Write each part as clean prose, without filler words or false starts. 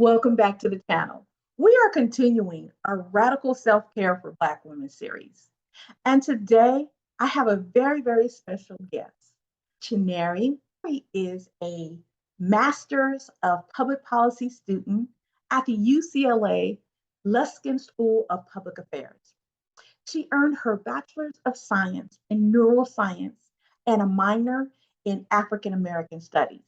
Welcome back to the channel. We are continuing our Radical Self-Care for Black Women series. And today I have a very special guest. Chinyere is a Master's of Public Policy student at the UCLA Luskin School of Public Affairs. She earned her Bachelor's of Science in Neuroscience and a minor in African American Studies.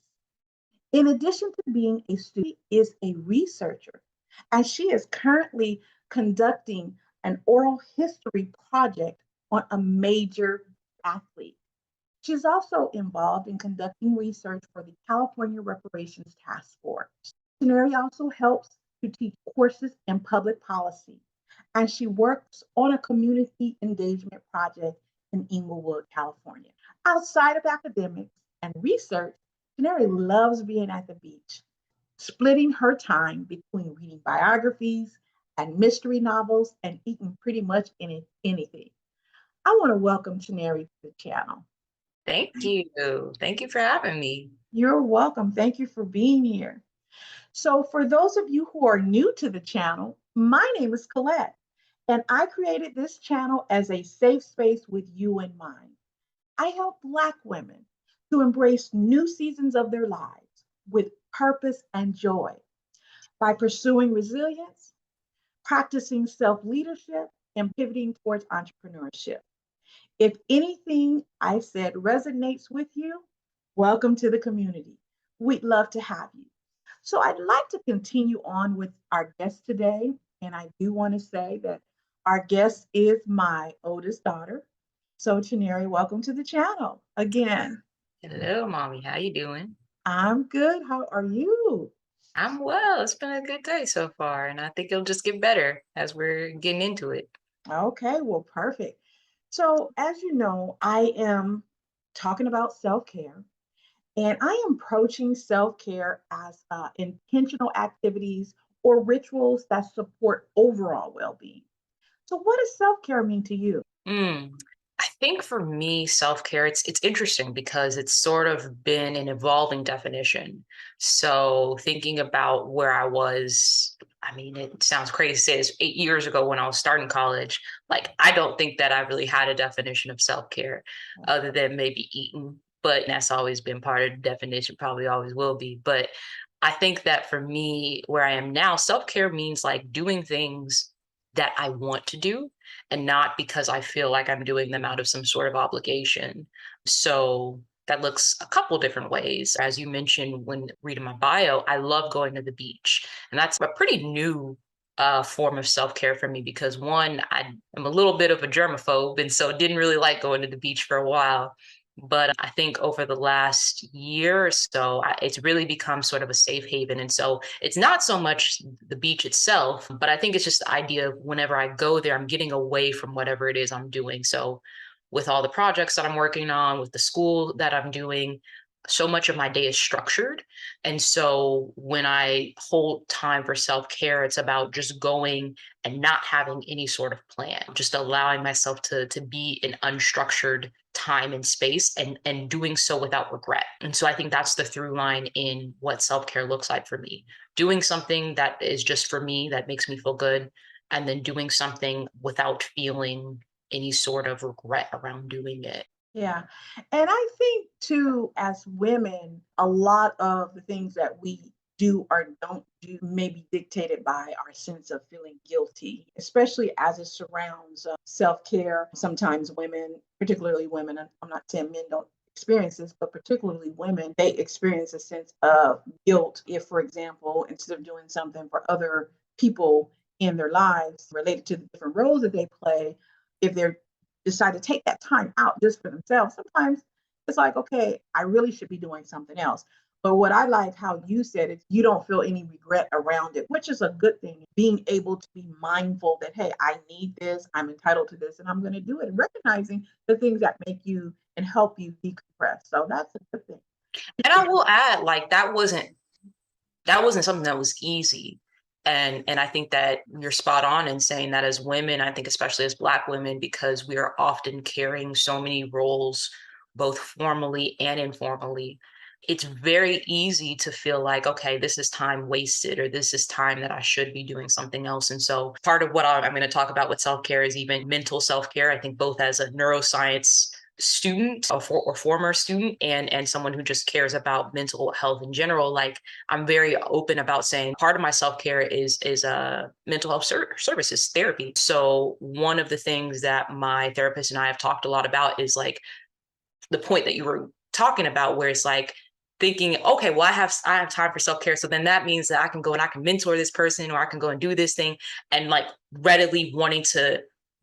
In addition to being a student, she is a researcher, and she is currently conducting an oral history project on a major athlete. She's also involved in conducting research for the California Reparations Task Force. Chinyere also helps to teach courses in public policy, and she works on a community engagement project in Inglewood, California. Outside of academics and research, Chinyere loves being at the beach, splitting her time between reading biographies and mystery novels and eating pretty much anything. I want to welcome Chinyere to the channel. Thank you. Thank you for having me. You're welcome. Thank you for being here. So, for those of you who are new to the channel, my name is Colette, and I created this channel as a safe space with you in mind. I help Black women to embrace new seasons of their lives with purpose and joy by pursuing resilience, practicing self leadership, and pivoting towards entrepreneurship. If anything I said resonates with you, welcome to the community. We'd love to have you. So I'd like to continue on with our guest today. And I do want to say that our guest is my oldest daughter. So Chinyere, welcome to the channel again. Hello, mommy. How you doing? I'm good. How are you? I'm well. It's been a good day so far, and I think it'll just get better as we're getting into it. Okay, well, perfect. So, as you know, I am talking about self care, and I am approaching self care as intentional activities or rituals that support overall well being. So, what does self care mean to you? Mm. I think for me, self-care, it's interesting because it's sort of been an evolving definition. So thinking about where I was, I mean, it sounds crazy to say this 8 years ago when I was starting college. Like, I don't think that I really had a definition of self-care other than maybe eating, but that's always been part of the definition, probably always will be. But I think that for me, where I am now, self-care means like doing things that I want to do and not because I feel like I'm doing them out of some sort of obligation. So that looks a couple different ways. As you mentioned when reading my bio, I love going to the beach. And that's a pretty new form of self-care for me because one, I am a little bit of a germaphobe and so didn't really like going to the beach for a while. But I think over the last year or so, it's really become sort of a safe haven. And so it's not so much the beach itself, but I think it's just the idea of whenever I go there, I'm getting away from whatever it is I'm doing. So with all the projects that I'm working on, with the school that I'm doing, so much of my day is structured. And so when I hold time for self care, it's about just going and not having any sort of plan, just allowing myself to be in unstructured time and space and doing so without regret. And so I think that's the through line in what self-care looks like for me. Doing something that is just for me that makes me feel good and then doing something without feeling any sort of regret around doing it. Yeah. And I think too, as women, a lot of the things that we do or don't do may be dictated by our sense of feeling guilty, especially as it surrounds self care. Sometimes women, particularly women, and I'm not saying men don't experience this, but particularly women, they experience a sense of guilt if, for example, instead of doing something for other people in their lives related to the different roles that they play, if they're decide to take that time out just for themselves, sometimes it's like, okay, I really should be doing something else. But what I like how you said is you don't feel any regret around it, which is a good thing. Being able to be mindful that, hey, I need this, I'm entitled to this, and I'm going to do it, and recognizing the things that make you and help you decompress. So that's a good thing. And I will add, like that wasn't something that was easy. And I think that you're spot on in saying that as women, I think especially as Black women, because we are often carrying so many roles, both formally and informally. it's very easy to feel like, okay, this is time wasted, or this is time that I should be doing something else. And so part of what I'm going to talk about with self-care is even mental self-care. I think both as a neuroscience student or former student and someone who just cares about mental health in general, like I'm very open about saying part of my self-care is mental health services therapy. So one of the things that my therapist and I have talked a lot about is like the point that you were talking about, where it's like thinking, okay, well, I have time for self-care. So then that means that I can go and I can mentor this person, or I can go and do this thing, and like readily wanting to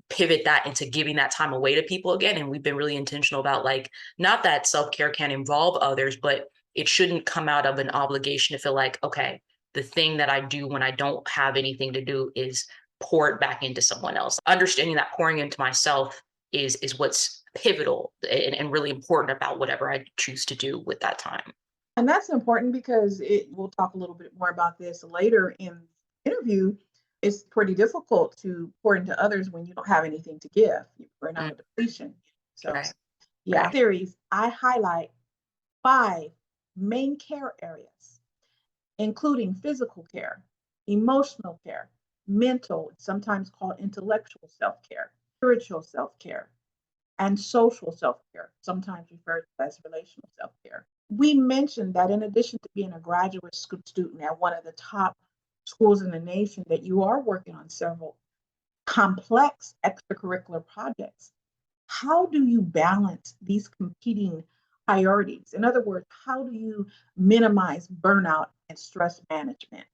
pivot that into giving that time away to people again. And we've been really intentional about like, not that self-care can involve others, but it shouldn't come out of an obligation to feel like, okay, the thing that I do when I don't have anything to do is pour it back into someone else. Understanding that pouring into myself is what's pivotal and really important about whatever I choose to do with that time. And that's important because we'll talk a little bit more about this later in the interview. It's pretty difficult to pour into others when you don't have anything to give. You burn out Mm, of depletion. So, right, yeah, right. series, I highlight 5 main care areas, including physical care, emotional care, mental, sometimes called intellectual self care, spiritual self care, and social self care, sometimes referred to as relational self care. We mentioned that in addition to being a graduate student at one of the top schools in the nation, that you are working on several complex extracurricular projects. How do you balance these competing priorities? In other words, how do you minimize burnout and stress management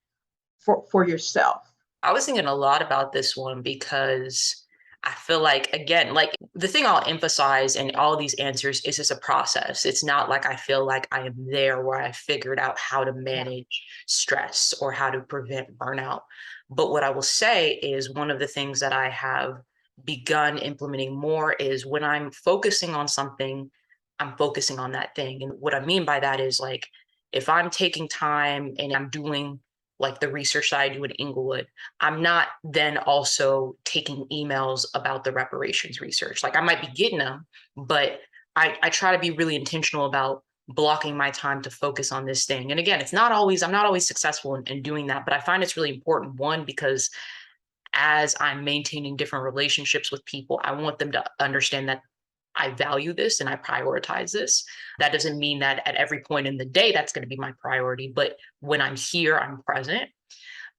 for yourself? I was thinking a lot about this one because I feel like, again, like the thing I'll emphasize in all these answers is it's a process. It's not like I feel like I am there where I figured out how to Yeah. manage stress or how to prevent burnout. But what I will say is one of the things that I have begun implementing more is when I'm focusing on something, I'm focusing on that thing. And what I mean by that is like, if I'm taking time and I'm doing like the research that I do in Inglewood, I'm not then also taking emails about the reparations research. Like I might be getting them, but I try to be really intentional about blocking my time to focus on this thing. And again, I'm not always successful in doing that, but I find it's really important. One, because as I'm maintaining different relationships with people, I want them to understand that I value this and I prioritize this. That doesn't mean that at every point in the day that's going to be my priority, but when I'm here, I'm present.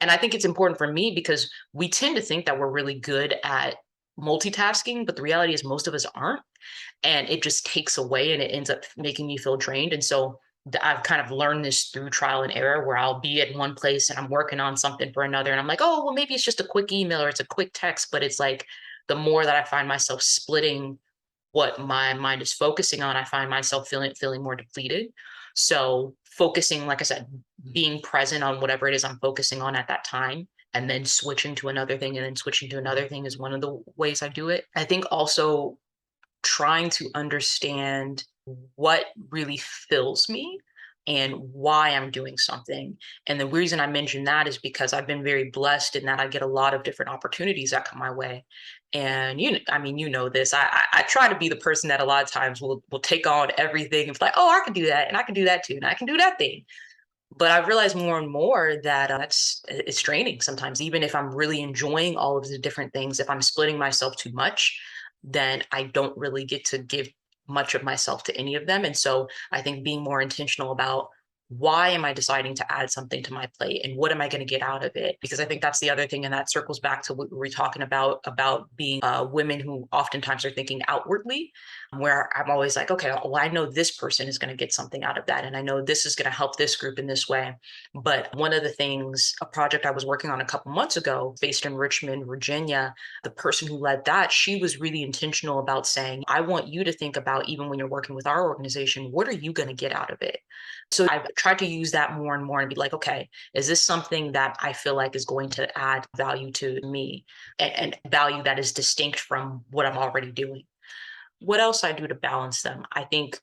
And I think it's important for me because we tend to think that we're really good at multitasking, but the reality is most of us aren't. And it just takes away and it ends up making me feel drained. And so I've kind of learned this through trial and error where I'll be at one place and I'm working on something for another. And I'm like, oh, well, maybe it's just a quick email or it's a quick text. But it's like the more that I find myself splitting what my mind is focusing on, I find myself feeling more depleted. So focusing, like I said, being present on whatever it is I'm focusing on at that time, and then switching to another thing and then switching to another thing is one of the ways I do it. I think also trying to understand what really fills me and why I'm doing something. And the reason I mention that is because I've been very blessed in that I get a lot of different opportunities that come my way. And I mean, you know this. I try to be the person that a lot of times will take on everything. It's like, oh, I can do that, and I can do that too, and I can do that thing. But I've realized more and more that it's draining sometimes. Even if I'm really enjoying all of the different things, if I'm splitting myself too much, then I don't really get to give much of myself to any of them. And so I think being more intentional about why am I deciding to add something to my plate and what am I going to get out of it? Because I think that's the other thing. And that circles back to what we were talking about being women who oftentimes are thinking outwardly, where I'm always like, okay, well, I know this person is going to get something out of that. And I know this is going to help this group in this way. But one of the things, a project I was working on a couple months ago, based in Richmond, Virginia, the person who led that, she was really intentional about saying, I want you to think about, even when you're working with our organization, what are you going to get out of it? So I've tried to use that more and more and be like, okay, is this something that I feel like is going to add value to me and value that is distinct from what I'm already doing? What else I do to balance them? I think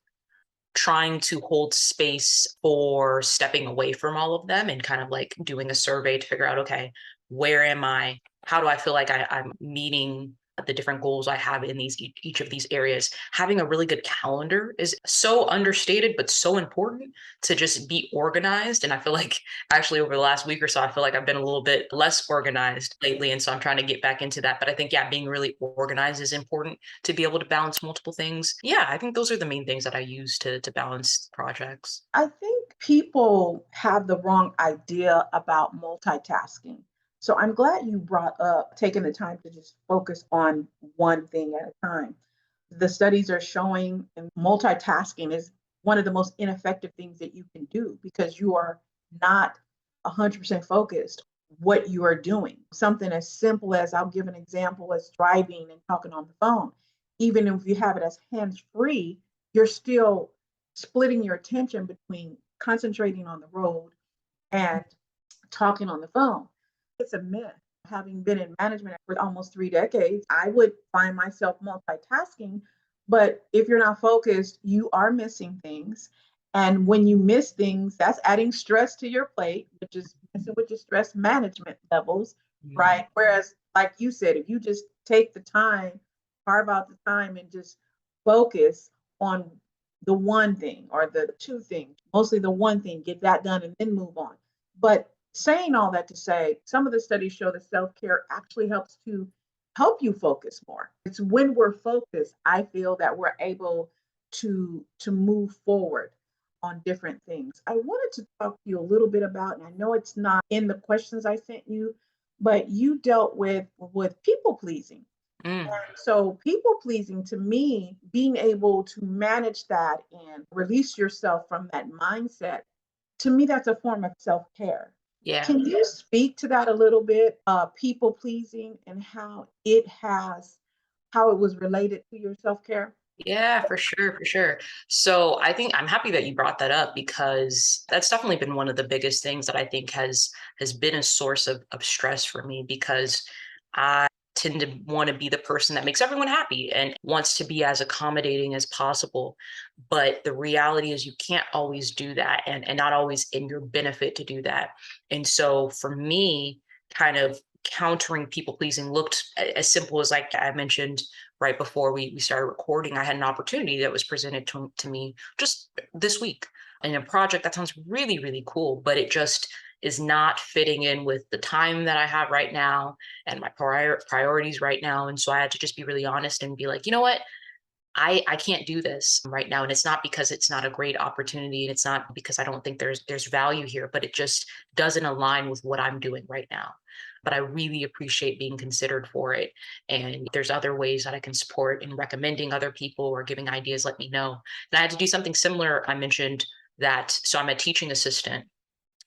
trying to hold space for stepping away from all of them and kind of like doing a survey to figure out, okay, where am I? How do I feel like I'm meeting the different goals I have in each of these areas. Having a really good calendar is so understated, but so important to just be organized. And I feel like actually over the last week or so, I feel like I've been a little bit less organized lately. And so I'm trying to get back into that. But I think, yeah, being really organized is important to be able to balance multiple things. Yeah, I think those are the main things that I use to balance projects. I think people have the wrong idea about multitasking. So I'm glad you brought up taking the time to just focus on one thing at a time. The studies are showing and multitasking is one of the most ineffective things that you can do because you are not 100% focused what you are doing. Something as simple as I'll give an example as driving and talking on the phone. Even if you have it as hands free, you're still splitting your attention between concentrating on the road and talking on the phone. It's a myth. Having been in management for almost 3 decades, I would find myself multitasking. But if you're not focused, you are missing things. And when you miss things, that's adding stress to your plate, which is messing with your stress management levels, Mhm. right? Whereas, like you said, if you just take the time, carve out the time, and just focus on the one thing or the two things, mostly the one thing, get that done and then move on. But saying all that to say, some of the studies show that self care actually helps to help you focus more. It's when we're focused, I feel that we're able to move forward on different things. I wanted to talk to you a little bit about, and I know it's not in the questions I sent you, but you dealt with people pleasing. Mm. So people pleasing to me, being able to manage that and release yourself from that mindset, to me, that's a form of self-care. Yeah. Can you speak to that a little bit? People pleasing and how it was related to your self-care? Yeah, for sure, for sure. So I think I'm happy that you brought that up because that's definitely been one of the biggest things that I think has been a source of stress for me because I tend to want to be the person that makes everyone happy and wants to be as accommodating as possible. But the reality is you can't always do that and not always in your benefit to do that. And so for me, kind of countering people pleasing looked as simple as like I mentioned right before we started recording, I had an opportunity that was presented to me just this week in a project that sounds really, really cool, but it just is not fitting in with the time that I have right now and my priorities right now. And so I had to just be really honest and be like, you know what? I can't do this right now. And it's not because it's not a great opportunity. And it's not because I don't think there's value here, but it just doesn't align with what I'm doing right now. But I really appreciate being considered for it. And there's other ways that I can support in recommending other people or giving ideas, let me know. And I had to do something similar. I mentioned that. So I'm a teaching assistant,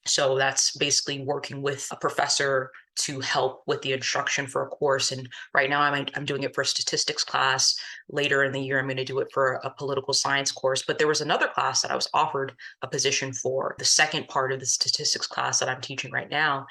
so that's basically working with a professor to help with the instruction for a course. And right now I'm doing it for a statistics class. Later in the year, I'm going to do it for a political science course. But there was another class that I was offered a position for, the second part of the statistics class that I'm teaching right now.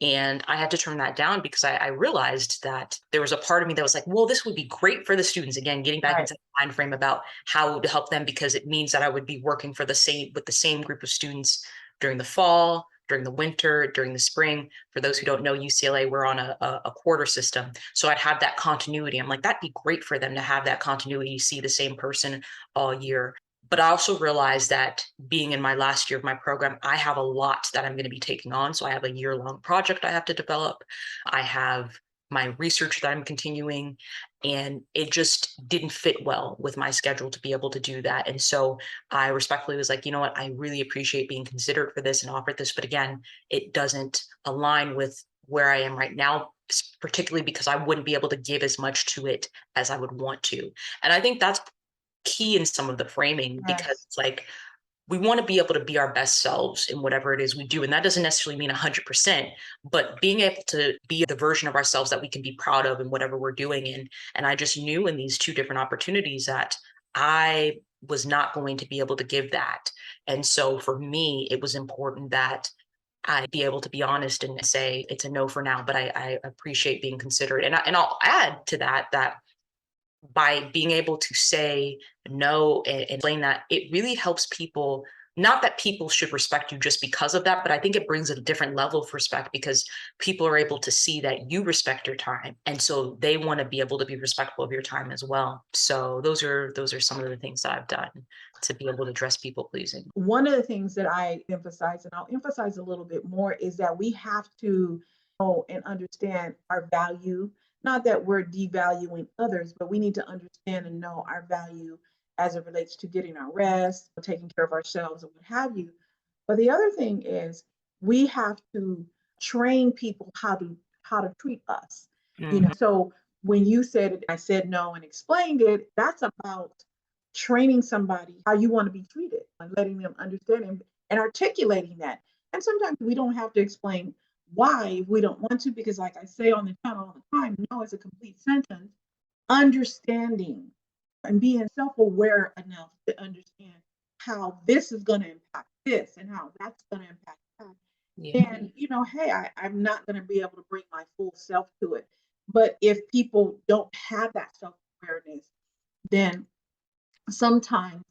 And I had to turn that down because I realized that there was a part of me that was like, well, this would be great for the students. Again, getting back Right. into the mind frame about how to help them because it means that I would be working for the same group of students during the fall, during the winter, during the spring. For those who don't know, UCLA, we're on a quarter system. So I'd have that continuity. I'm like, that'd be great for them to have that continuity, see the same person all year. But I also realized that being in my last year of my program, I have a lot that I'm going to be taking on. So I have a year-long project I have to develop. I have my research that I'm continuing, and it just didn't fit well with my schedule to be able to do that. And so I respectfully was like, you know what, I really appreciate being considered for this and offered this. But again, it doesn't align with where I am right now, particularly because I wouldn't be able to give as much to it as I would want to. And I think that's key in some of the framing because Yes. it's like we want to be able to be our best selves in whatever it is we do. And that doesn't necessarily mean 100%, but being able to be the version of ourselves that we can be proud of in whatever we're doing. And I just knew in these two different opportunities that I was not going to be able to give that. And so for me, it was important that I be able to be honest and say it's a no for now, but I appreciate being considerate. And I'll add to that that by being able to say no and explain that, it really helps people not that people should respect you just because of that, but I think it brings a different level of respect because people are able to see that you respect your time. And so they want to be able to be respectful of your time as well. So those are some of the things that I've done to be able to address people pleasing. One of the things that I emphasize, and I'll emphasize a little bit more, is that we have to know and understand our value. Not that we're devaluing others, but we need to understand and know our value as it relates to getting our rest, taking care of ourselves, and what have you. But the other thing is we have to train people how to treat us. Mhm. So when you said it, I said no and explained it, that's about training somebody how you want to be treated and letting them understand and articulating that. And sometimes we don't have to explain why if we don't want to, because like I say on the channel all the time, no is a complete sentence. Understanding and being self-aware enough to understand how this is going to impact this and how that's going to impact that. Yeah. And hey, I'm not going to be able to bring my full self to it. But if people don't have that self-awareness, then sometimes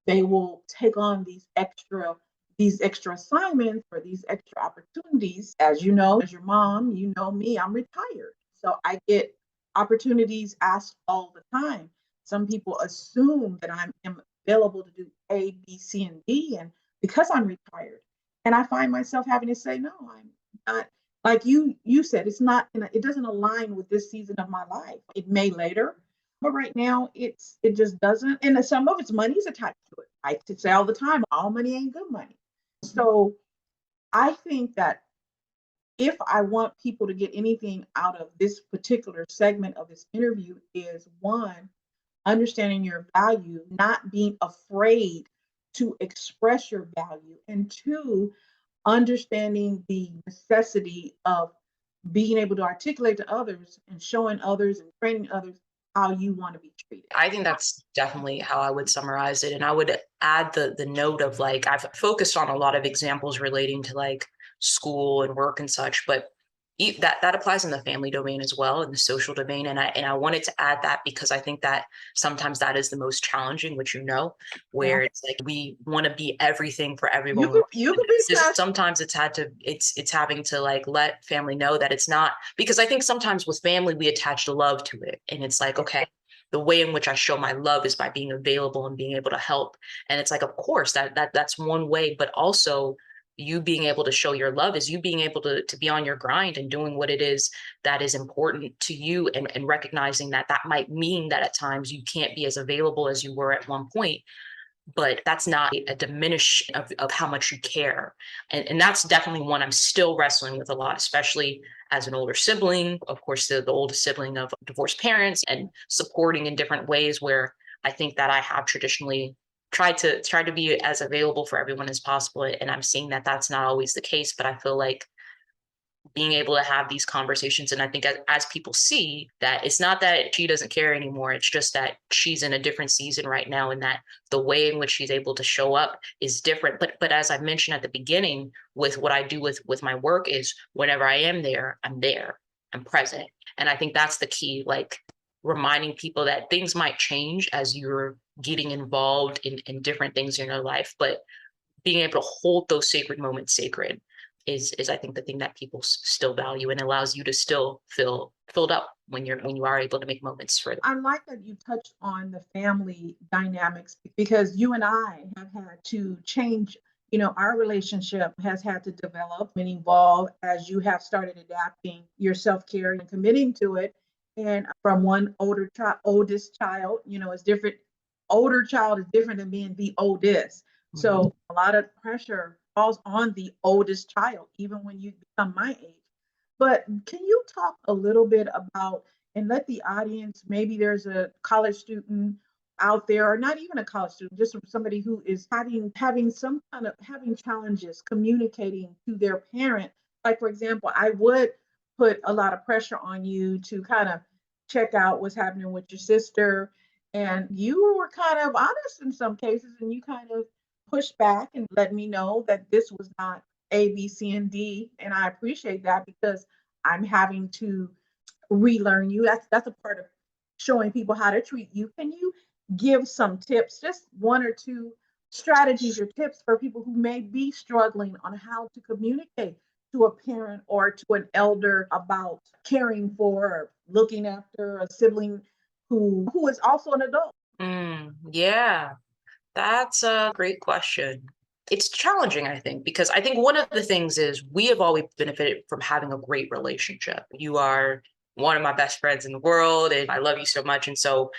they will take on these extra assignments or these extra opportunities. As you know, as your mom, you know me, I'm retired. So I get opportunities asked all the time. Some people assume that am available to do A, B, C, and D, and because I'm retired. And I find myself having to say, no, I'm not. Like you said, it doesn't align with this season of my life. It may later, but right now, it just doesn't. And some of its money is attached to it. I say all the time, all money ain't good money. So I think that if I want people to get anything out of this particular segment of this interview is one, understanding your value, not being afraid to express your value, and two, understanding the necessity of being able to articulate to others and showing others and training others how you want to be treated. I think that's definitely how I would summarize it. And I would add the note of like I've focused on a lot of examples relating to like school and work and such, but that applies in the family domain as well, in the social domain. And I wanted to add that because I think that sometimes that is the most challenging, which Yeah. where it's like we want to be everything for You everyone. could you And could be stressed. sometimes it's having to like let family know that it's not, because I think sometimes with family we attach the love to it. And it's like, okay, the way in which I show my love is by being available and being able to help. And it's like, of course, that's one way, but also you being able to show your love is you being able to be on your grind and doing what it is that is important to you, and recognizing that that might mean that at times you can't be as available as you were at one point, but that's not a diminish of how much you care. And that's definitely one I'm still wrestling with a lot, especially as an older sibling, of course, the oldest sibling of divorced parents, and supporting in different ways where I think that I have traditionally tried to be as available for everyone as possible. And I'm seeing that that's not always the case, but I feel like being able to have these conversations. And I think as people see that it's not that she doesn't care anymore, it's just that she's in a different season right now, and that the way in which she's able to show up is different. But as I mentioned at the beginning, with what I do with my work is whenever I am there, I'm present. And I think that's the key, like reminding people that things might change as you're getting involved in different things in your life, but being able to hold those sacred moments sacred is I think the thing that people still value, and allows you to still feel filled up when you are able to make moments for them. I like that you touched on the family dynamics because you and I have had to change. Our relationship has had to develop and evolve as you have started adapting your self-care and committing to it. And from one oldest child, is different. Older child is different than being the oldest. Mhm. So a lot of pressure falls on the oldest child, even when you become my age. But can you talk a little bit about and let the audience, maybe there's a college student out there, or not even a college student, just somebody who is having some kind of having challenges communicating to their parent. Like for example, I would put a lot of pressure on you to kind of check out what's happening with your sister. And you were kind of honest in some cases, and you kind of pushed back and let me know that this was not A, B, C, and D. And I appreciate that because I'm having to relearn you. That's a part of showing people how to treat you. Can you give some tips, just one or two, strategies or tips for people who may be struggling on how to communicate to a parent or to an elder about caring for or looking after a sibling who is also an adult? Yeah, that's a great question. It's challenging, I think, because I think one of the things is we have always benefited from having a great relationship. You are one of my best friends in the world, and I love you so much. And so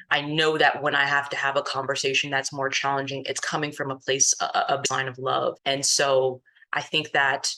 I know that when I have to have a conversation that's more challenging, it's coming from a place, a sign of love. And so I think that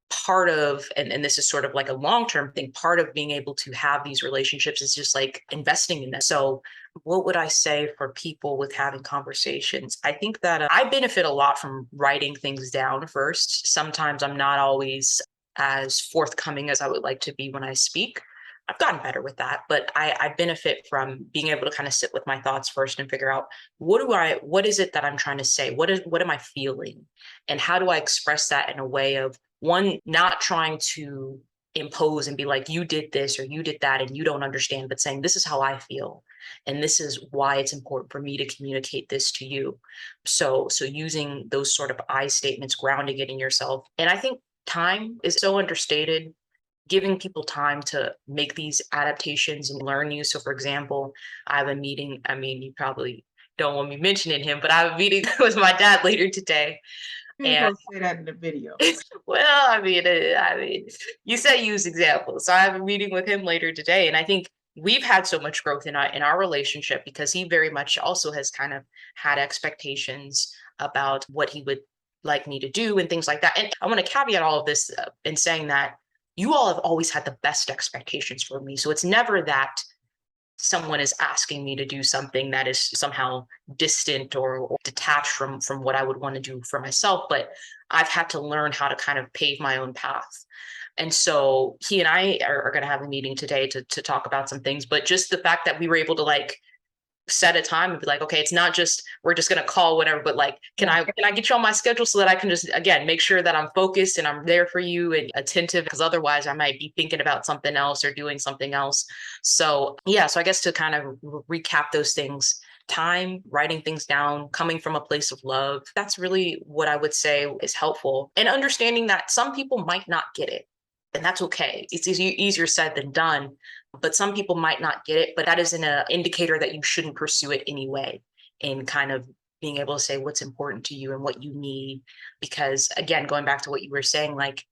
part of, and this is sort of like a long-term thing, part of being able to have these relationships is just like investing in them. So what would I say for people with having conversations? I think that I benefit a lot from writing things down first. Sometimes I'm not always as forthcoming as I would like to be when I speak. I've gotten better with that, but I benefit from being able to kind of sit with my thoughts first and figure out what is it that I'm trying to say? What am I feeling? And how do I express that in a way of one, not trying to impose and be like, you did this or you did that and you don't understand, but saying, this is how I feel. And this is why it's important for me to communicate this to you. So using those sort of I statements, grounding it in yourself. And I think time is so understated, giving people time to make these adaptations and learn you. So for example, I have a meeting, I mean, you probably don't want me mentioning him, but I have a meeting with my dad later today. You ain't And gonna say that in the video. well, I mean, you said use examples. So I have a meeting with him later today, and I think we've had so much growth in our relationship because he very much also has kind of had expectations about what he would like me to do and things like that. And I want to caveat all of this in saying that you all have always had the best expectations for me. So it's never that someone is asking me to do something that is somehow distant or detached from what I would want to do for myself, but I've had to learn how to kind of pave my own path. And so he and I are going to have a meeting today to talk about some things, but just the fact that we were able to like set a time and be like, okay, it's not just we're just gonna call whatever, but like, can I get you on my schedule so that I can just again make sure that I'm focused and I'm there for you and attentive because otherwise I might be thinking about something else or doing something else. So yeah, so I guess to kind of recap those things. Time, writing things down, coming from a place of love. That's really what I would say is helpful. And understanding that some people might not get it. And that's okay. It's easier said than done, but some people might not get it, but that isn't an indicator that you shouldn't pursue it anyway, in kind of being able to say what's important to you and what you need. Because again, going back to what you were saying, like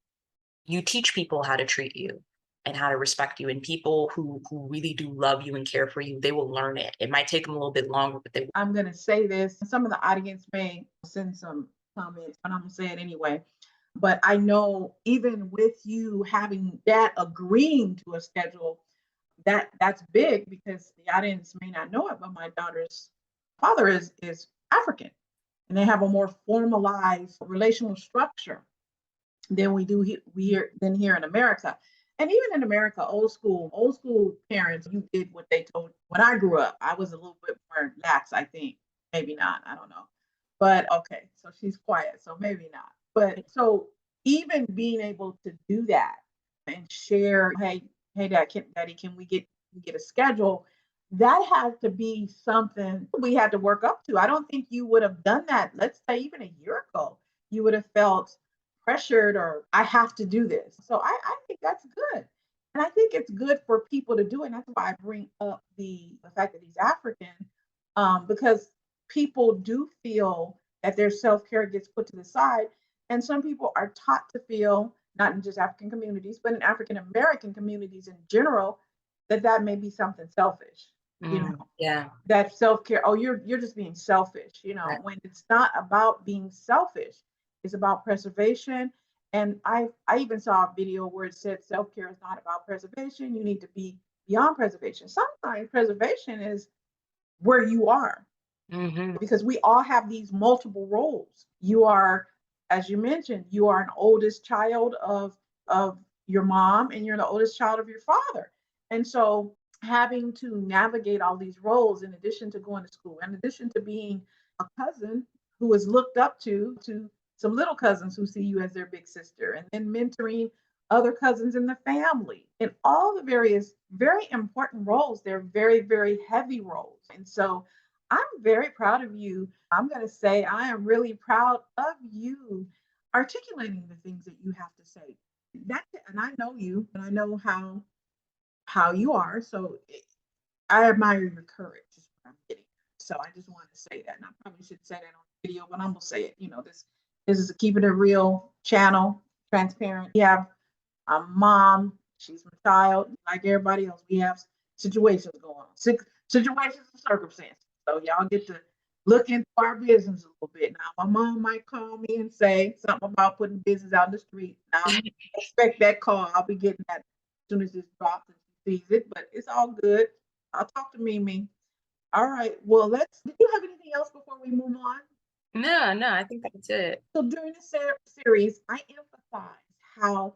you teach people how to treat you and how to respect you, and people who really do love you and care for you, they will learn it. It might take them a little bit longer, but they I'm gonna say this. Some of the audience may send some comments, but I'm gonna say it anyway. But I know even with you having that agreeing to a schedule, that's big because the audience may not know it, but my daughter's father is African, and they have a more formalized relational structure than we do here in America. And even in America, old school parents, you did what they told. When I grew up, I was a little bit more lax, I think. Maybe not, I don't know. But okay, so she's quiet, so maybe not. But so even being able to do that and share, hey, daddy, can we get a schedule? That had to be something we had to work up to. I don't think you would have done that, let's say even a year ago. You would have felt pressured or I have to do this. So I think that's good. And I think it's good for people to do it. And that's why I bring up the fact that he's African, because people do feel that their self-care gets put to the side. And some people are taught to feel, not in just African communities, but in African American communities in general, that may be something selfish, you know, yeah. that self-care, oh, you're just being selfish, Right. when it's not about being selfish, it's about preservation. And I even saw a video where it said self-care is not about preservation, you need to be beyond preservation. Sometimes preservation is where you are, Hmm. because we all have these multiple roles. You are, as you mentioned, you are an oldest child of your mom, and you're the oldest child of your father. And so having to navigate all these roles, in addition to going to school, in addition to being a cousin who is looked up to some little cousins who see you as their big sister, and then mentoring other cousins in the family, and all the various very important roles. They're very, very heavy roles. And so I'm very proud of you. I'm going to say I am really proud of you articulating the things that you have to say. That and I know you and I know how you are. So I admire your courage is what I'm getting. So I just wanted to say that. And I probably should say that on video, but I'm gonna say it. This is a keeping it real channel, transparent. We have a mom, she's my child, like everybody else. We have situations going on, situations and circumstances. So y'all get to look into our business a little bit. Now, my mom might call me and say something about putting business out in the street. Now, expect that call. I'll be getting that as soon as this drops and she sees it, but it's all good. I'll talk to Mimi. All right. Well, did you have anything else before we move on? No, no, I think that's it. So during the series, I emphasize how,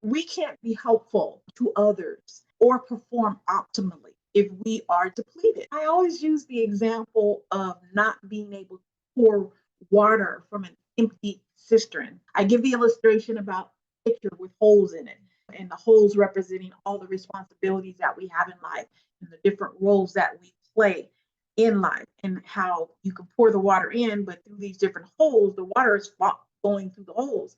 we can't be helpful to others or perform optimally if we are depleted. I always use the example of not being able to pour water from an empty cistern. I give the illustration about a pitcher with holes in it, and the holes representing all the responsibilities that we have in life and the different roles that we play in life, and how you can pour the water in, but through these different holes, the water is going through the holes.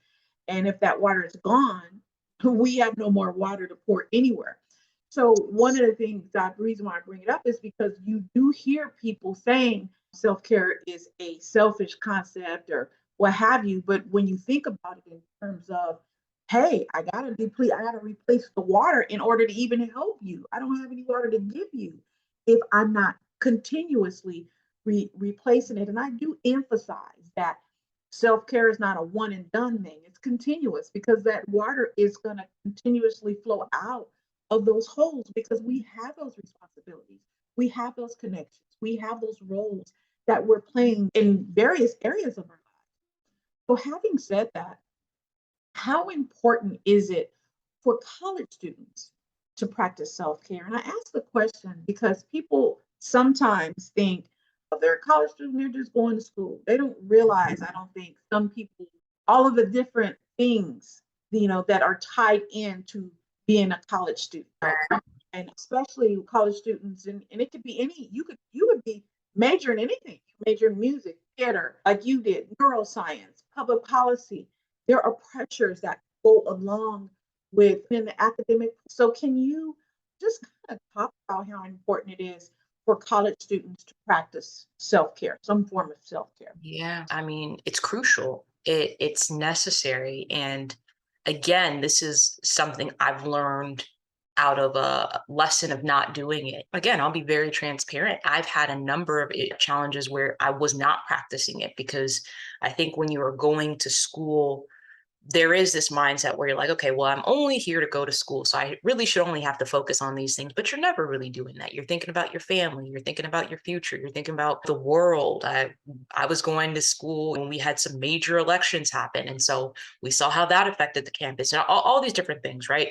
And if that water is gone, we have no more water to pour anywhere. So one of the things that the reason why I bring it up is because you do hear people saying self-care is a selfish concept or what have you. But when you think about it in terms of, hey, I gotta replace the water in order to even help you. I don't have any water to give you if I'm not continuously replacing it. And I do emphasize that self care is not a one and done thing, it's continuous because that water is going to continuously flow out of those holes because we have those responsibilities, we have those connections, we have those roles that we're playing in various areas of our lives. So, having said that, how important is it for college students to practice self care? And I ask the question because people sometimes think, oh, they're a college student, they're just going to school. They don't realize, I don't think, some people, all of the different things, that are tied into being a college student. And especially college students, and it could be you would be majoring in anything. You major in music, theater, like you did, neuroscience, public policy. There are pressures that go along with in the academic. So can you just kind of talk about how important it is for college students to practice self-care, some form of self-care? Yeah, I mean, it's crucial. It's necessary. And again, this is something I've learned out of a lesson of not doing it. Again, I'll be very transparent. I've had a number of challenges where I was not practicing it because I think when you are going to school, there is this mindset where you're like, okay, well, I'm only here to go to school. So I really should only have to focus on these things, but you're never really doing that. You're thinking about your family, you're thinking about your future, you're thinking about the world. I was going to school when we had some major elections happen. And so we saw how that affected the campus and all these different things, right?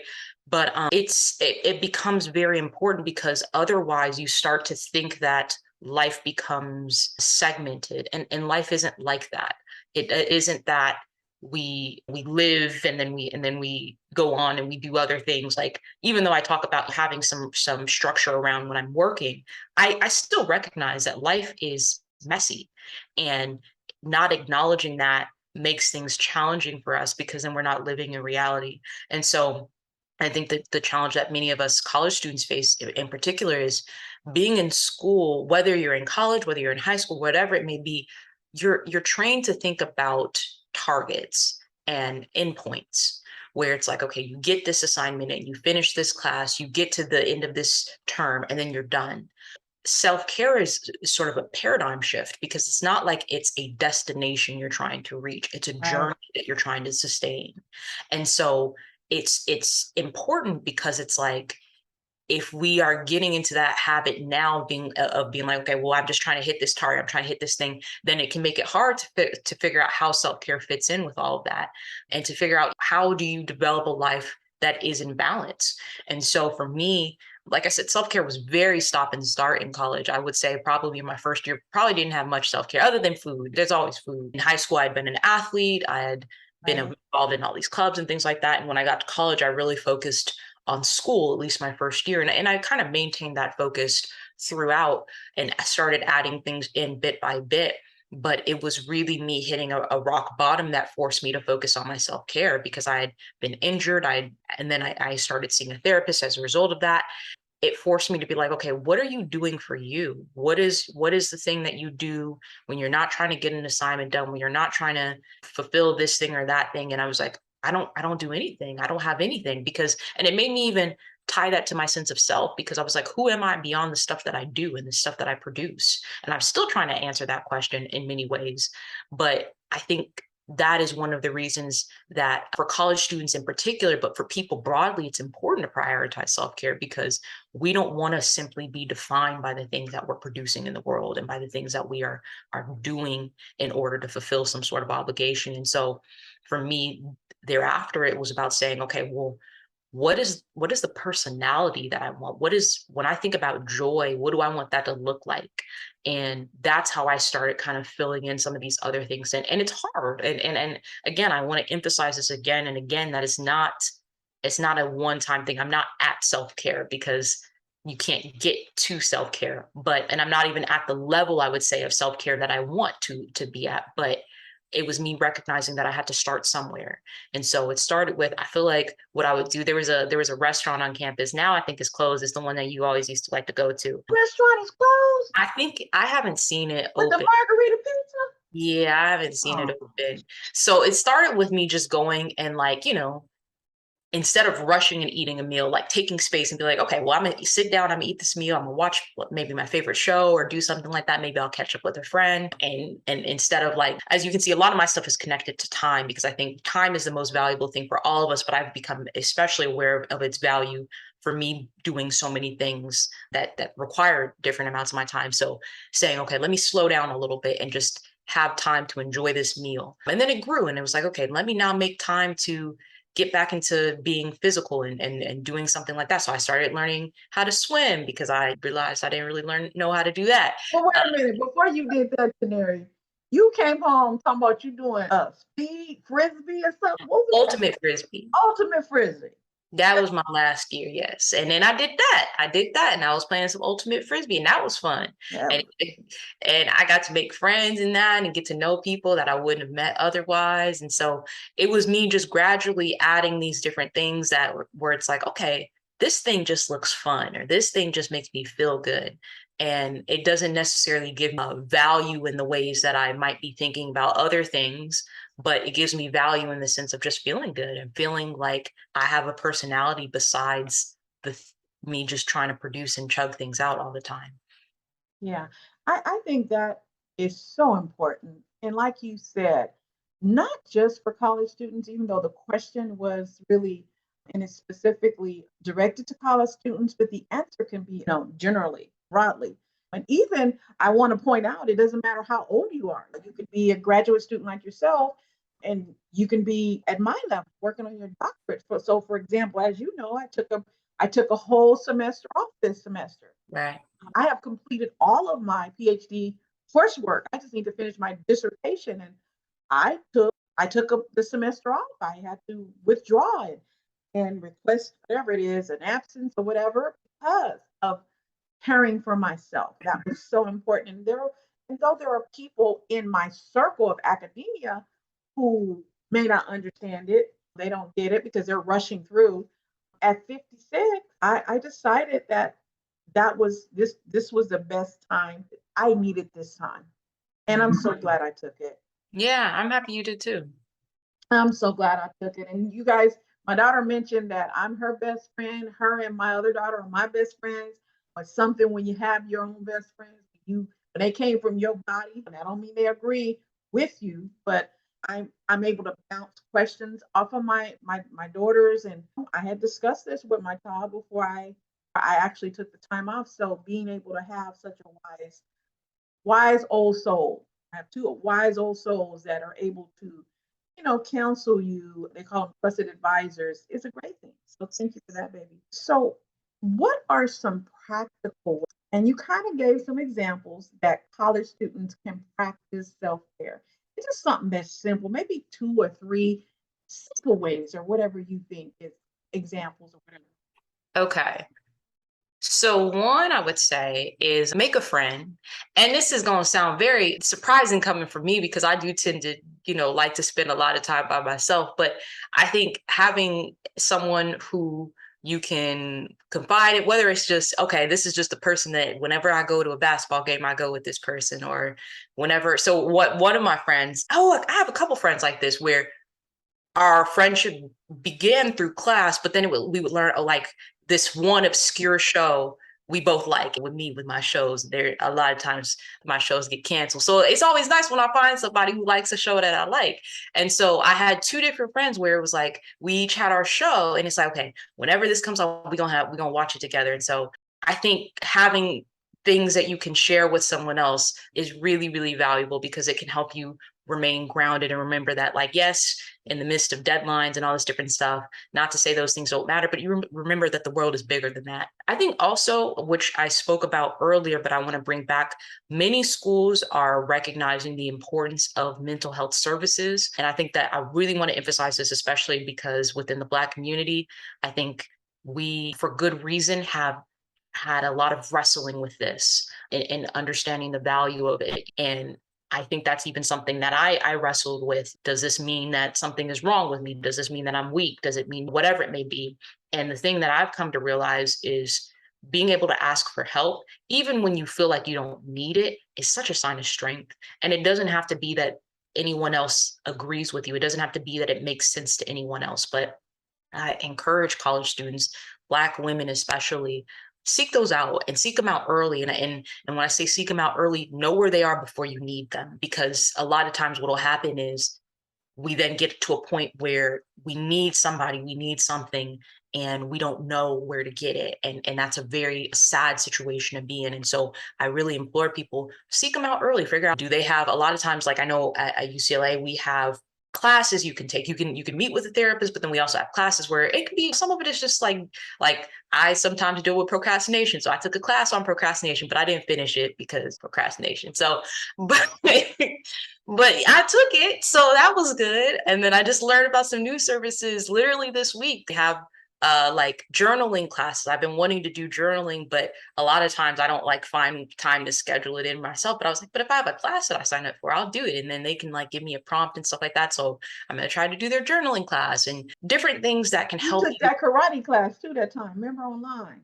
But it becomes very important because otherwise you start to think that life becomes segmented and life isn't like that. It isn't that we live and then we go on and we do other things. Like, even though I talk about having some structure around when I'm working, I still recognize that life is messy, and not acknowledging that makes things challenging for us because then we're not living in reality. And so I think that the challenge that many of us college students face in particular is being in school, whether you're in college, whether you're in high school, whatever it may be, you're trained to think about targets and endpoints, where it's like, okay, you get this assignment and you finish this class, you get to the end of this term, and then you're done. Self-care is sort of a paradigm shift because it's not like it's a destination you're trying to reach. It's a journey that you're trying to sustain. And so it's important because it's like, if we are getting into that habit now of being like, okay, well, I'm just trying to hit this target, I'm trying to hit this thing, then it can make it hard to figure out how self-care fits in with all of that, and to figure out how do you develop a life that is in balance. And so for me, like I said, self-care was very stop and start in college. I would say probably in my first year, probably didn't have much self-care other than food. There's always food. In high school, I'd been an athlete. I had been involved in all these clubs and things like that. And when I got to college, I really focused on school, at least my first year. And I kind of maintained that focus throughout, and I started adding things in bit by bit. But it was really me hitting a rock bottom that forced me to focus on my self-care, because I had been injured. And then I started seeing a therapist as a result of that. It forced me to be like, okay, what are you doing for you? What is the thing that you do when you're not trying to get an assignment done, when you're not trying to fulfill this thing or that thing? And I was like, I don't do anything. I don't have anything. Because, and it made me even tie that to my sense of self, because I was like, who am I beyond the stuff that I do and the stuff that I produce? And I'm still trying to answer that question in many ways. But I think that is one of the reasons that for college students in particular, but for people broadly, it's important to prioritize self-care, because we don't want to simply be defined by the things that we're producing in the world and by the things that we are doing in order to fulfill some sort of obligation. And so for me, thereafter, it was about saying, okay, well, what is the personality that I want? What is, when I think about joy, what do I want that to look like? And that's how I started kind of filling in some of these other things. And it's hard. And again, I want to emphasize this again and again, that it's not a one-time thing. I'm not at self-care, because you can't get to self-care, and I'm not even at the level, I would say, of self-care that I want to be at. But it was me recognizing that I had to start somewhere. And so it started with, I feel like what I would do, there was a restaurant on campus, now I think it's closed. It's the one that you always used to like to go to. Restaurant is closed I think I haven't seen it with the open. margarita pizza. Yeah, I haven't seen it Oh, open. So it started with me just going and, like, instead of rushing and eating a meal, like taking space and be like, okay, well, I'm gonna sit down, I'm gonna eat this meal, I'm gonna watch maybe my favorite show or do something like that. Maybe I'll catch up with a friend. And instead of, like, as you can see, a lot of my stuff is connected to time, because I think time is the most valuable thing for all of us, but I've become especially aware of its value for me doing so many things that require different amounts of my time. So saying, okay, let me slow down a little bit and just have time to enjoy this meal. And then it grew, and it was like, okay, let me now make time to get back into being physical and doing something like that. So I started learning how to swim, because I realized I didn't really know how to do that. well, wait a minute. Before you did that, Chinyere, you came home talking about you doing a speed frisbee or something. What was that? Ultimate frisbee. Ultimate frisbee. That was my last year, yes. And then I did that. And I was playing some ultimate frisbee, and that was fun. Yeah. And I got to make friends in that and get to know people that I wouldn't have met otherwise. And so it was me just gradually adding these different things where it's like, okay, this thing just looks fun, or this thing just makes me feel good. And it doesn't necessarily give me a value in the ways that I might be thinking about other things, but it gives me value in the sense of just feeling good and feeling like I have a personality besides me just trying to produce and chug things out all the time. Yeah. I think that is so important. And like you said, not just for college students, even though the question was really and it's specifically directed to college students, but the answer can be, generally, broadly. And even I want to point out, it doesn't matter how old you are. Like, you could be a graduate student like yourself, and you can be at my level working on your doctorate. So for example, as you know, I took a whole semester off this semester. Right. I have completed all of my PhD coursework. I just need to finish my dissertation, and I took the semester off. I had to withdraw it and request whatever it is, an absence or whatever, because of caring for myself. That was so important. And though there are people in my circle of academia who may not understand it, they don't get it because they're rushing through. At 56, I decided that this was the best time. I needed this time. And I'm so glad I took it. Yeah, I'm happy you did too. I'm so glad I took it. And you guys, my daughter mentioned that I'm her best friend. Her and my other daughter are my best friends. But something when you have your own best friends, when they came from your body, and I don't mean they agree with you, but I'm able to bounce questions off of my daughters. And I had discussed this with my child before I actually took the time off. So being able to have such a wise old soul. I have two wise old souls that are able to, counsel you. They call them trusted advisors. It's a great thing. So thank you for that, baby. So, what are some practical, and you kind of gave some examples that college students can practice self care? It's just something that's simple, maybe two or three simple ways, or whatever you think is examples or whatever. Okay. So one I would say is make a friend. And this is going to sound very surprising coming from me because I do tend to, like to spend a lot of time by myself, but I think having someone who you can confide in, whether it's just, okay, this is just the person that whenever I go to a basketball game, I go with this person or whenever. So what one of my friends, oh, look, I have a couple friends like this where our friendship began through class, but then we would learn like this one obscure show we both like. With me, with my shows, there a lot of times my shows get canceled. So it's always nice when I find somebody who likes a show that I like. And so I had two different friends where it was like we each had our show, and it's like, okay, whenever this comes out, we're gonna watch it together. And so I think having things that you can share with someone else is really, really valuable because it can help you remain grounded and remember that, like, yes, in the midst of deadlines and all this different stuff, not to say those things don't matter, but you remember that the world is bigger than that. I think also, which I spoke about earlier, but I want to bring back, many schools are recognizing the importance of mental health services. And I think that I really want to emphasize this, especially because within the Black community, I think we, for good reason, have had a lot of wrestling with this and understanding the value of it. And I think that's even something that I wrestled with. Does this mean that something is wrong with me? Does this mean that I'm weak? Does it mean whatever it may be? And the thing that I've come to realize is being able to ask for help, even when you feel like you don't need it, is such a sign of strength. And it doesn't have to be that anyone else agrees with you. It doesn't have to be that it makes sense to anyone else. But I encourage college students, Black women especially, seek those out and seek them out early. And when I say seek them out early, know where they are before you need them. Because a lot of times what will happen is we then get to a point where we need somebody, we need something, and we don't know where to get it. And that's a very sad situation to be in. And so I really implore people, seek them out early, figure out, do they have, a lot of times, like I know at UCLA, we have classes you can take. You can meet with a therapist, but then we also have classes where it could be, some of it is just like I sometimes deal with procrastination. So I took a class on procrastination, but I didn't finish it because procrastination. So, but but I took it, so that was good. And then I just learned about some new services literally this week. They have like journaling classes. I've been wanting to do journaling, but a lot of times I don't like find time to schedule it in myself. But I was like, but if I have a class that I sign up for, I'll do it. And then they can like give me a prompt and stuff like that. So I'm gonna try to do their journaling class and different things that can You help took you. that karate class too that time, remember online?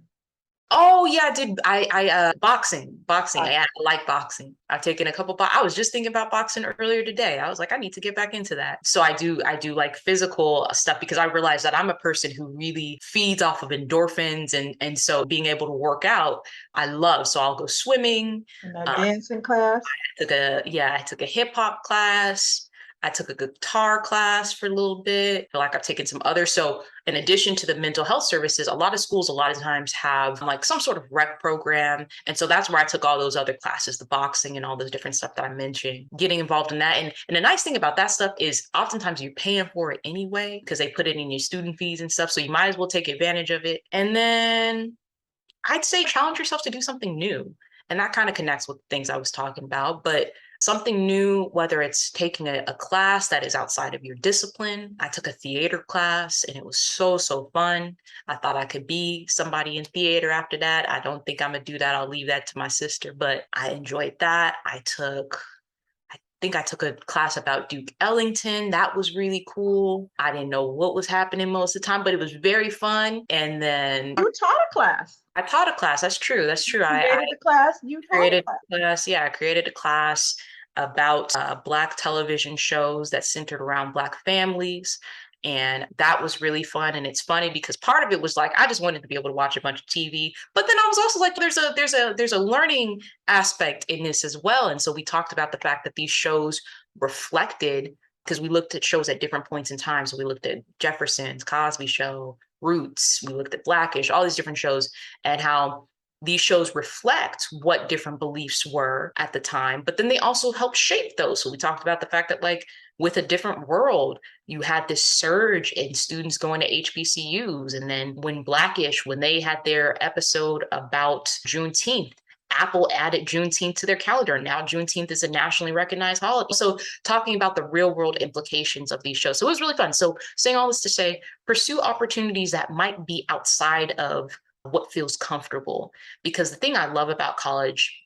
Oh yeah, I did. I boxing. Right. I like boxing. I've taken a couple. I was just thinking about boxing earlier today. I was like, I need to get back into that. So I do like physical stuff because I realized that I'm a person who really feeds off of endorphins, and so being able to work out, I love. So I'll go swimming. And that Uh, dancing class. I took a hip hop class. I took a guitar class for a little bit. I feel like I've taken some others. So in addition to the mental health services, a lot of schools a lot of times have like some sort of rec program. And so that's where I took all those other classes, the boxing and all those different stuff that I mentioned, getting involved in that. And the nice thing about that stuff is oftentimes you're paying for it anyway because they put it in your student fees and stuff. So you might as well take advantage of it. And then I'd say challenge yourself to do something new. And that kind of connects with things I was talking about, but something new, whether it's taking a class that is outside of your discipline. I took a theater class and it was so, so fun. I thought I could be somebody in theater after that. I don't think I'm gonna do that. I'll leave that to my sister, but I enjoyed that. I think I took a class about Duke Ellington. That was really cool. I didn't know what was happening most of the time, but it was very fun. And then You taught a class. I taught a class. That's true. That's true. I Created the class, you taught a created class. a class. Yeah, I created a class about Black television shows that centered around Black families. And that was really fun. And it's funny because part of it was like I just wanted to be able to watch a bunch of TV, but then I was also like, there's a learning aspect in this as well. And so we talked about the fact that these shows reflected, because we looked at shows at different points in time. So we looked at Jefferson's, Cosby Show, Roots, we looked at Blackish, all these different shows, and how these shows reflect what different beliefs were at the time, but then they also help shape those. So we talked about the fact that, like, with A Different World, you had this surge in students going to HBCUs. And then when Blackish, when they had their episode about Juneteenth, Apple added Juneteenth to their calendar. Now Juneteenth is a nationally recognized holiday. So talking about the real world implications of these shows. So it was really fun. So saying all this to say, pursue opportunities that might be outside of what feels comfortable. Because the thing I love about college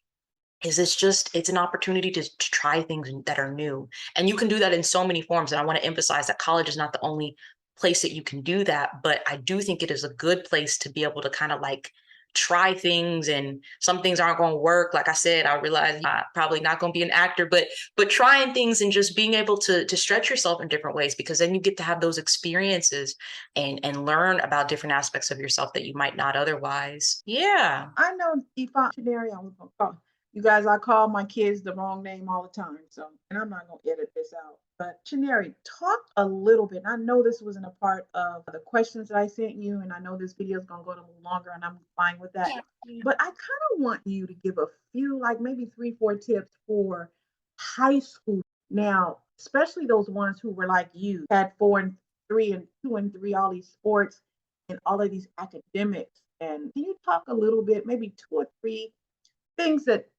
is it's an opportunity to try things that are new. And you can do that in so many forms. And I want to emphasize that college is not the only place that you can do that, but I do think it is a good place to be able to kind of like try things, and some things aren't going to work. Like I said, I realize I'm probably not going to be an actor, but trying things and just being able to stretch yourself in different ways, because then you get to have those experiences and learn about different aspects of yourself that you might not otherwise. Yeah. I know Chinyere, I was gonna call you guys. I call my kids the wrong name all the time, so and I'm not gonna edit this out. But Chinyere, talk a little bit. I know this wasn't a part of the questions that I sent you, and I know this video is gonna go a little longer, and I'm fine with that. But I kind of want you to give a few, like maybe 3, 4 tips for high school now, especially those ones who were like you, had 4 and 3 and 2 and 3, all these sports and all of these academics. And can you talk a little bit, maybe 2 or 3 things that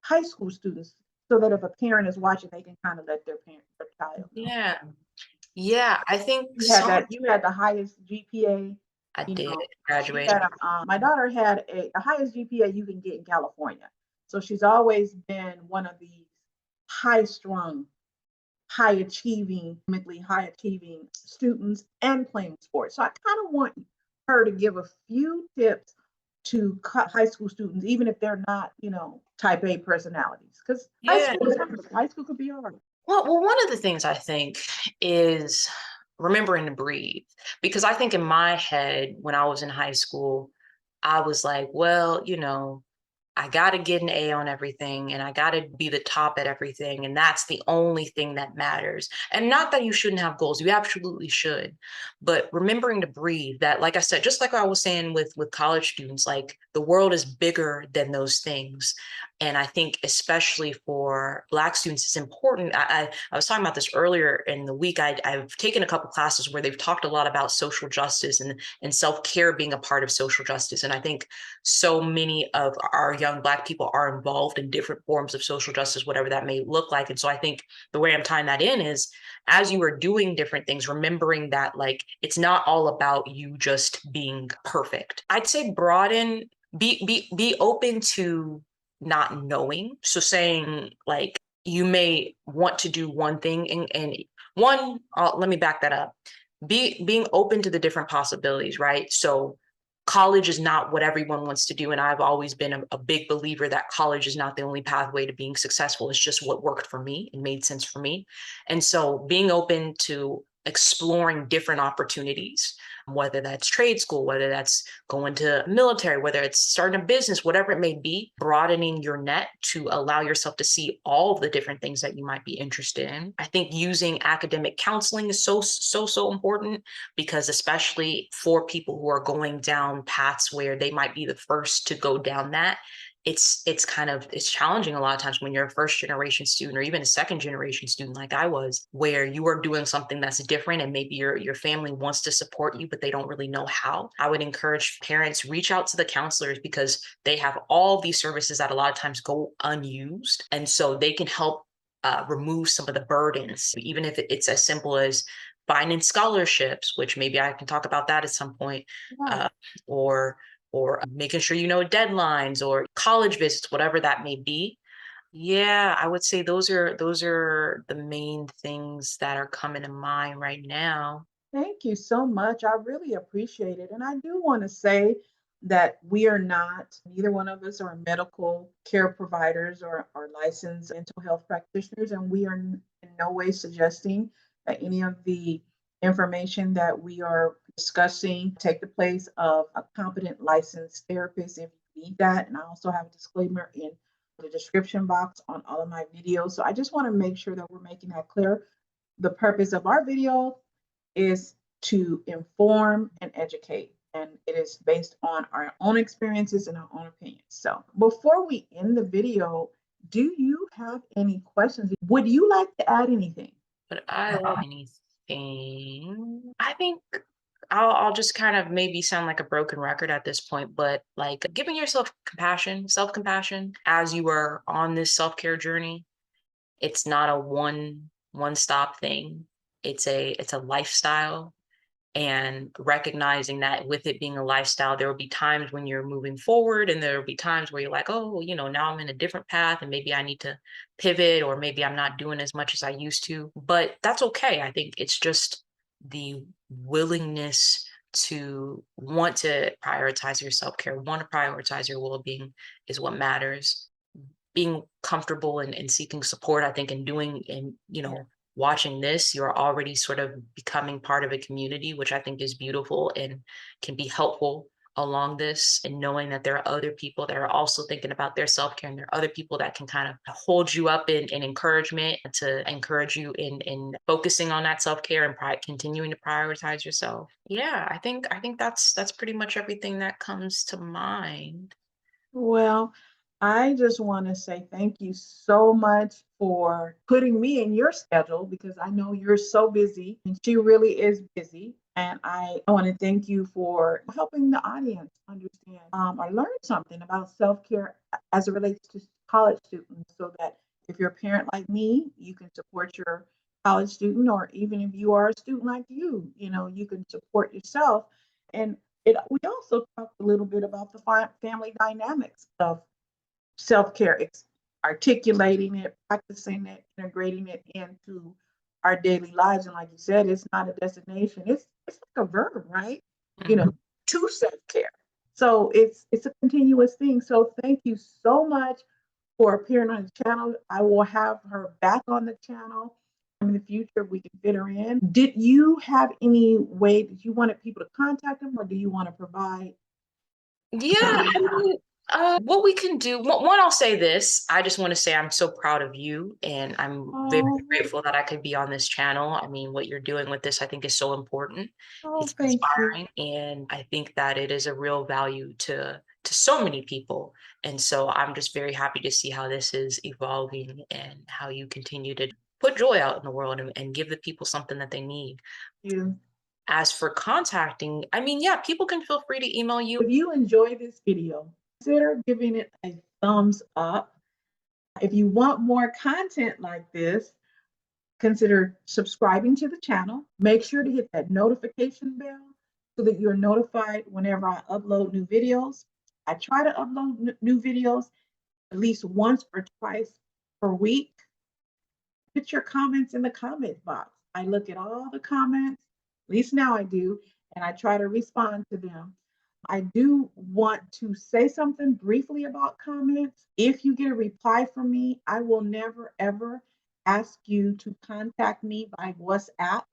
high school students, so that if a parent is watching, they can kind of let their child know. Yeah. Yeah. I think You had the highest GPA, I you did know, she graduate. had my daughter had the highest GPA you can get in California. So she's always been one of these high strung, high achieving students and playing sports. So I kind of want her to give a few tips to high school students, even if they're not, type A personalities, because Yeah. high school could be hard. Well, one of the things I think is remembering to breathe, because I think in my head when I was in high school, I was like, well, I got to get an A on everything and I got to be the top at everything. And that's the only thing that matters. And not that you shouldn't have goals, you absolutely should. But remembering to breathe, that, like I said, just like I was saying with college students, like the world is bigger than those things. And I think especially for Black students, it's important. I was talking about this earlier in the week. I've taken a couple classes where they've talked a lot about social justice and self-care being a part of social justice. And I think so many of our young Black people are involved in different forms of social justice, whatever that may look like. And so I think the way I'm tying that in is, as you are doing different things, remembering that like it's not all about you just being perfect. I'd say broaden, be open to not knowing. So saying like you may want to do one thing, and let me back that up. Being open to the different possibilities, right? So college is not what everyone wants to do. And I've always been a big believer that college is not the only pathway to being successful. It's just what worked for me and made sense for me. And so being open to exploring different opportunities, whether that's trade school, whether that's going to military, whether it's starting a business, whatever it may be, broadening your net to allow yourself to see all of the different things that you might be interested in. I think using academic counseling is so important, because especially for people who are going down paths where they might be the first to go down that, it's challenging a lot of times when you're a first generation student or even a second generation student like I was, where you are doing something that's different and maybe your family wants to support you but they don't really know how. I would encourage parents, reach out to the counselors, because they have all these services that a lot of times go unused, and so they can help remove some of the burdens, even if it's as simple as finding scholarships, which maybe I can talk about that at some point, Right. or making sure deadlines or college visits, whatever that may be. Yeah, I would say those are the main things that are coming to mind right now. Thank you so much. I really appreciate it. And I do want to say that we are not, neither one of us are medical care providers or licensed mental health practitioners, and we are in no way suggesting that any of the information that we are discussing take the place of a competent licensed therapist if you need that. And I also have a disclaimer in the description box on all of my videos. So I just want to make sure that we're making that clear. The purpose of our video is to inform and educate. And it is based on our own experiences and our own opinions. So before we end the video, do you have any questions? Would you like to add anything? But I love anything. I think I'll just kind of maybe sound like a broken record at this point, but like giving yourself compassion, self-compassion as you are on this self-care journey. It's not a one stop thing. It's a lifestyle. and recognizing that with it being a lifestyle, there will be times when you're moving forward and there will be times where you're like, oh, now I'm in a different path and maybe I need to pivot, or maybe I'm not doing as much as I used to. But that's okay. I think it's just the willingness to want to prioritize your self-care, want to prioritize your well-being is what matters. Being comfortable and seeking support, I think, and doing and Yeah. watching this, you're already sort of becoming part of a community, which I think is beautiful and can be helpful along this. And knowing that there are other people that are also thinking about their self-care, and there are other people that can kind of hold you up in encouragement, to encourage you in focusing on that self-care and continuing to prioritize yourself. Yeah, I think that's pretty much everything that comes to mind. Well, I just want to say thank you so much for putting me in your schedule because I know you're so busy and she really is busy. And I want to thank you for helping the audience understand or learn something about self care as it relates to college students so that if you're a parent like me, you can support your college student, or even if you are a student like you can support yourself. And we also talked a little bit about the family dynamics of self care, articulating it, practicing it, integrating it into our daily lives. And like you said, it's not a destination; it's like a verb, right? You Mhm. know, to self care. So it's a continuous thing. So thank you so much for appearing on the channel. I will have her back on the channel in the future if we can fit her in. Did you have any way that you wanted people to contact them, or do you want to provide? Yeah, I mean, what we can do, I'll say this. I just want to say I'm so proud of you, and I'm very Oh, grateful that I could be on this channel. I mean, what you're doing with this, I think, is so important. oh, It's thank you. inspiring, and I think that it is a real value to so many people. And so I'm just very happy to see how this is evolving and how you continue to put joy out in the world, and give the people something that they need. You. As for contacting, I mean, yeah, people can feel free to email you. If you enjoy this video, consider giving it a thumbs up. If you want more content like this, consider subscribing to the channel. Make sure to hit that notification bell so that you're notified whenever I upload new videos. I try to upload new videos at least once or twice per week. Put your comments in the comment box. I look at all the comments, at least now I do, and I try to respond to them. I do want to say something briefly about comments. If you get a reply from me, I will never ever ask you to contact me by WhatsApp.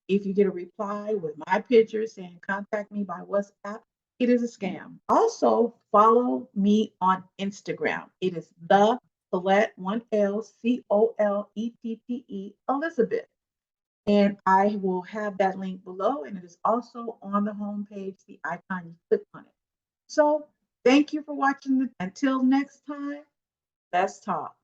If you get a reply with my picture saying contact me by WhatsApp, it is a scam. Also, follow me on Instagram. It is the Colette, one L, Colette, Elizabeth. And I will have that link below, and it is also on the homepage, the icon, you click on it. So thank you for watching. Until next time, let's talk.